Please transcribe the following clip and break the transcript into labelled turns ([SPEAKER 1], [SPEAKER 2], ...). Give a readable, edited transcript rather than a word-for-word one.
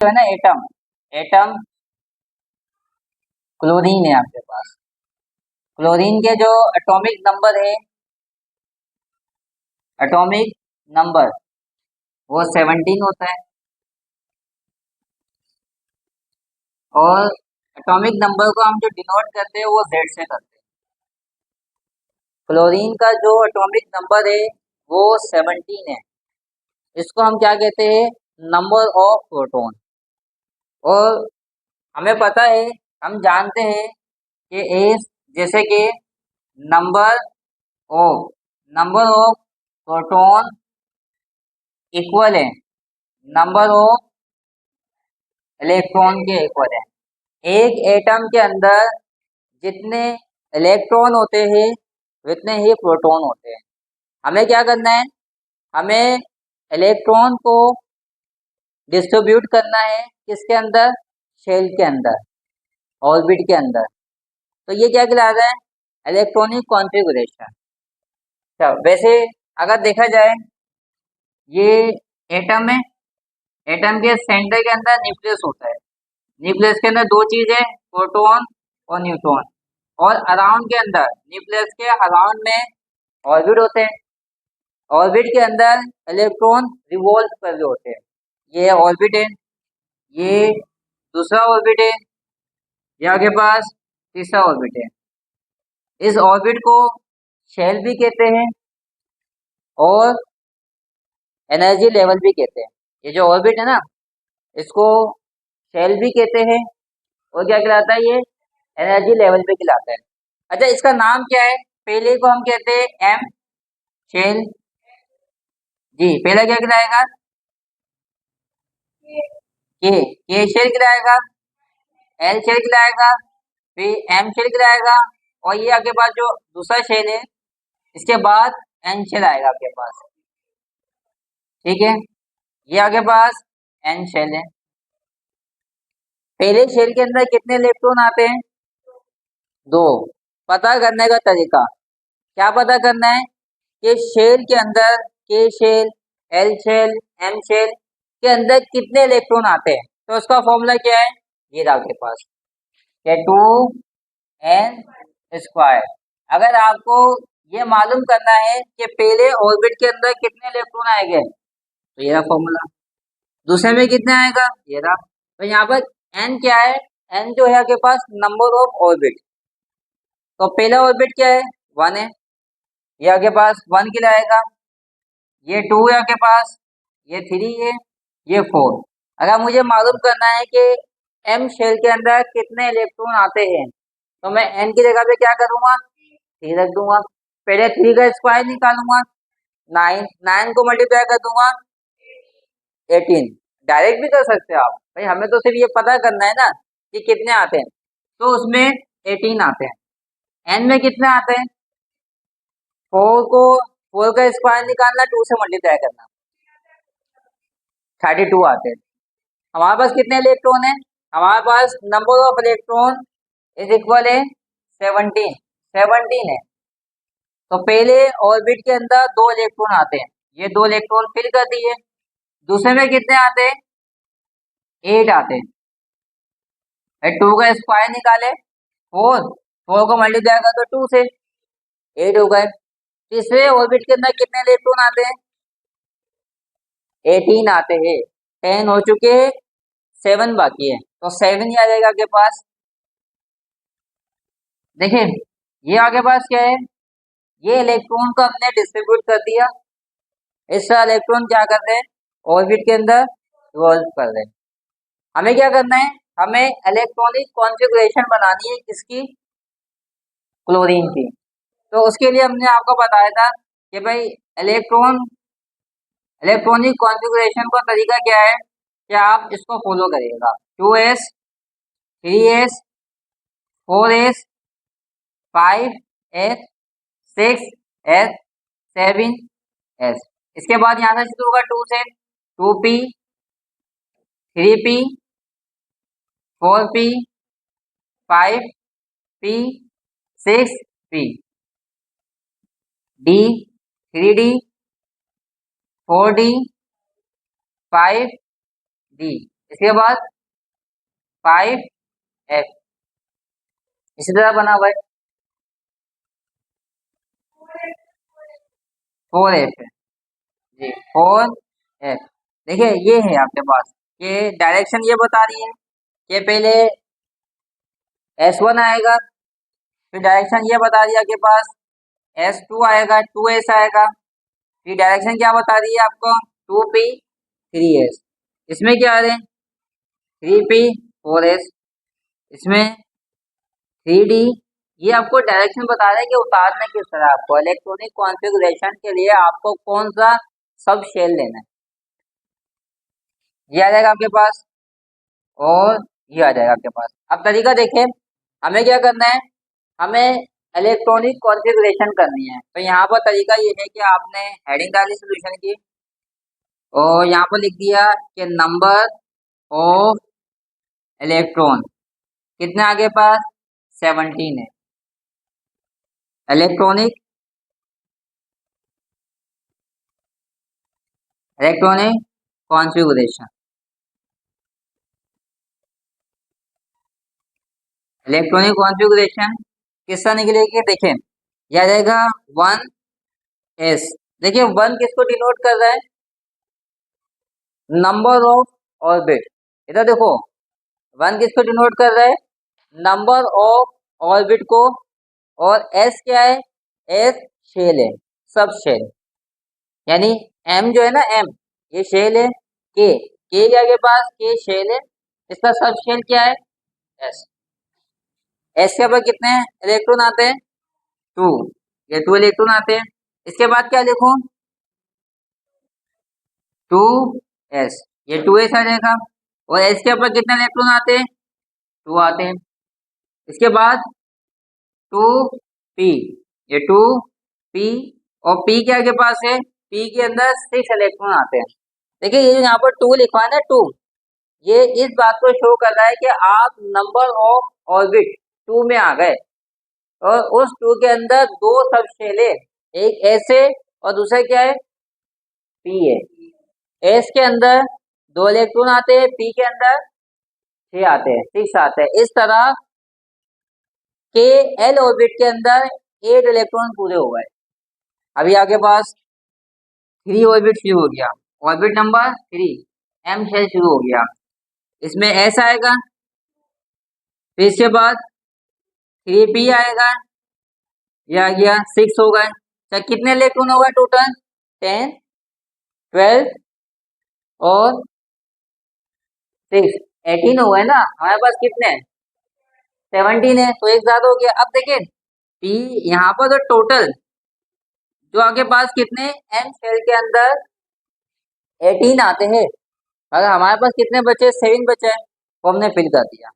[SPEAKER 1] जो है ना एटम, एटम क्लोरीन है आपके पास। क्लोरीन के जो एटॉमिक नंबर है, एटॉमिक नंबर वो 17 होता है। और एटॉमिक नंबर को हम जो डिनोट करते हैं वो Z से करते हैं। क्लोरीन का जो एटॉमिक नंबर है वो 17 है। इसको हम क्या कहते हैं? Number of proton. और हमें पता है, हम जानते हैं कि एस जैसे कि नंबर ऑफ प्रोटॉन इक्वल है नंबर ऑफ इलेक्ट्रॉन के इक्वल है। एक एटम के अंदर जितने इलेक्ट्रॉन होते हैं उतने ही प्रोटॉन होते हैं। हमें क्या करना है? हमें इलेक्ट्रॉन को डिस्ट्रीब्यूट करना है किसके अंदर? शेल के अंदर, ऑर्बिट के अंदर। तो ये क्या कहलाता है? Electronic configuration. अच्छा, वैसे अगर देखा जाए, ये एटम है, एटम के सेंटर के अंदर न्यूक्लियस होता है। न्यूक्लियस के अंदर दो चीज है, प्रोटॉन और न्यूट्रॉन। और अराउंड के अंदर, न्यूक्लियस के अराउंड में ऑर्बिट होते हैं। ऑर्बिट के अंदर इलेक्ट्रॉन रिवॉल्व कर रहे होते हैं। ये ऑर्बिट है, ये दूसरा ऑर्बिट है, यहाँ के पास तीसरा ऑर्बिट है। इस ऑर्बिट को शेल भी कहते हैं और एनर्जी लेवल भी कहते हैं। ये जो ऑर्बिट है ना, इसको शेल भी कहते हैं और क्या कहलाता है? ये एनर्जी लेवल पे कहलाता है। अच्छा, इसका नाम क्या है? पहले को हम कहते हैं एम शेल। जी, पहला क्या कहलाएगा? के शेल कहलाएगा, एल शेल कहलाएगा, फिर एम शेल कहलाएगा। और ये आपके पास जो दूसरा शेल है, इसके बाद एन शेल आएगा आपके पास। ठीक है, ये आपके पास एन शेल है। पहले शेल के अंदर कितने इलेक्ट्रॉन आते हैं? दो। पता करने का तरीका क्या पता करना है? कि शेल के अंदर, K shell, L shell, M shell के अंदर कितने इलेक्ट्रॉन आते हैं। तो उसका फॉर्मूला क्या है? ये रहा आपके पास, कि 2n स्क्वायर। अगर आपको ये मालूम करना है कि पहले ऑर्बिट के अंदर कितने इलेक्ट्रॉन आएंगे, तो ये रहा फॉर्मूला। दूसरे में कितने आएगा? ये रहा। तो यहाँ पर n क्या है? n जो है आपके पास नंबर ऑफ ऑर्बिट। तो पहला ऑर्बिट क्या है? 1 है, ये आपके पास 1 कहलाएगा। ये 2 है आपके पास, ये 3 है, ये 4। अगर मुझे मालूम करना है कि m शेल के अंदर कितने इलेक्ट्रॉन आते हैं, तो मैं n की जगह पे क्या करूंगा? 3 रख दूंगा। पहले 3 का स्क्वायर निकालूंगा, 9, 9 को मल्टीप्लाई कर दूंगा 18। डायरेक्ट भी कर सकते हो आप भाई, हमें तो सिर्फ ये पता करना है ना कि कितने आते हैं। तो उसमें 18 आते हैं। n में कितने आते हैं? 4 को 4 का स्क्वायर निकालना, 2 से मल्टीप्लाई करना, 32 आते हैं। हमारे पास कितने इलेक्ट्रॉन है? हमारे पास number of electron is equal है 17। 17 है। तो पहले ऑर्बिट के अंदर 2 इलेक्ट्रॉन आते हैं, ये 2 इलेक्ट्रॉन फिल कर दिए। दूसरे में कितने आते हैं? 8 आते हैं। 2 का स्क्वायर निकाले, 4, 4 को मल्टीप्लाई कर दो 2 से, 8 हो गए। तीसरे ऑर्बिट के अंदर कितने इलेक्ट्रॉन आते हैं? 18 आते हैं। 10 हो चुके हैं, 7 बाकी है, तो 7 ही आ जाएगा आपके पास। देखिए, ये आपके पास क्या है? ये इलेक्ट्रॉन को हमने डिस्ट्रीब्यूट कर दिया। इसका इलेक्ट्रॉन क्या कर रहे हैं? ऑर्बिट के अंदर रिवॉल्व कर रहे हैं। हमें क्या करना है? हमें इलेक्ट्रॉनिक कॉन्फ़िगरेशन बनानी है, किसकी? क्लोरीन की। तो उसके लिए हमने आपको बताया था कि भाई इलेक्ट्रॉनिक कॉन्फ़िगरेशन का तरीका क्या है, कि आप इसको फॉलो करिएगा। 2s, 3s, 4s, 5s, 6s, 7s। इसके बाद यहाँ से शुरू होगा 2 से, 2p, 3p, 4p, 5p, 6p, d, 3d, 4d, 5d। इसके बाद 5F, इसी तरह बना हुआ है 4F है जी, 4F। देखिए ये है आपके पास, ये डायरेक्शन ये बता रही है कि पहले S1 आएगा, फिर डायरेक्शन ये बता रही है आपके पास S2 आएगा, 2S आएगा, फिर डायरेक्शन क्या बता रही है आपको 2P 3S। इसमें क्या आ रहे हैं 3P 4S, इसमें 3D। ये आपको डायरेक्शन बता रहा है कि उतारना किस तरह, आपको इलेक्ट्रॉनिक कॉन्फ़िगरेशन के लिए आपको कौन सा सब शेल लेना है, ये आ जाएगा आपके पास और ये आ जाएगा आपके पास। अब तरीका देखें, हमें क्या करना है, हमें इलेक्ट्रॉनिक कॉन्फ़िगरेशन करनी है। तो यहाँ पर तरीका ये है कि आपने हेडिंग डाली सोल्यूशन की और यहाँ पर लिख दिया कि नंबर ऑफ इलेक्ट्रॉन कितने आगे पास 17 है। इलेक्ट्रॉनिक कॉन्फ़िगरेशन, इलेक्ट्रॉनिक कॉन्फ़िगरेशन किस तरह निकलेगी, देखें यह आ जाएगा 1S। देखिए 1 किसको डिनोट कर रहा है, नंबर ऑफ ऑर्बिट। इधर देखो 1 किसको डिनोट कर रहा है, नंबर ऑफ ऑर्बिट को, और S क्या है, S शेल है, सब शेल, यानी M जो है ना M, ये शेल है, K के आगे पास K शेल है, इसका सब शेल क्या है S। S के ऊपर कितने इलेक्ट्रॉन आते हैं 2, ये 2 इलेक्ट्रॉन आते हैं। इसके बाद क्या लिखूं 2S, ये 2S आ जाएगा, और S के ऊपर कितने इलेक्ट्रॉन आते हैं 2 आते हैं। इसके बाद 2P, ये 2P, और P के आगे पास है, P के अंदर 6 इलेक्ट्रॉन आते हैं। देखिए ये यहाँ पर 2 लिखा है ना 2, ये इस बात को शो कर रहा है कि आप नंबर ऑफ ऑर्बिट 2 में आ गए, और उस 2 के अंदर 2 सब शेल है, एक S है और दूसरा क्या है P है। S के अंदर 2 इलेक्ट्रॉन आते हैं, P के अंदर 6 आते हैं, 6 आते हैं। इस तरह के L ऑर्बिट के अंदर 8 इलेक्ट्रॉन पूरे हो गए। अभी आपके पास 3 ऑर्बिट शुरू हो गया, ऑर्बिट नंबर 3 M शेल शुरू हो गया, इसमें S आएगा, फिर इसके बाद 3P आएगा, ये आ गया 6 हो गए। तो कितने इलेक्ट्रॉन हो गए टोटल 10 12 और 6 18 हो गए ना, हमारे पास कितने 17 है, तो एक ज्यादा हो गया। अब देखिए P यहाँ पर तो टोटल जो आपके पास कितने M शेल के अंदर 18 आते हैं, अगर हमारे पास कितने बचे 7 बचे, वो हमने फिल कर दिया।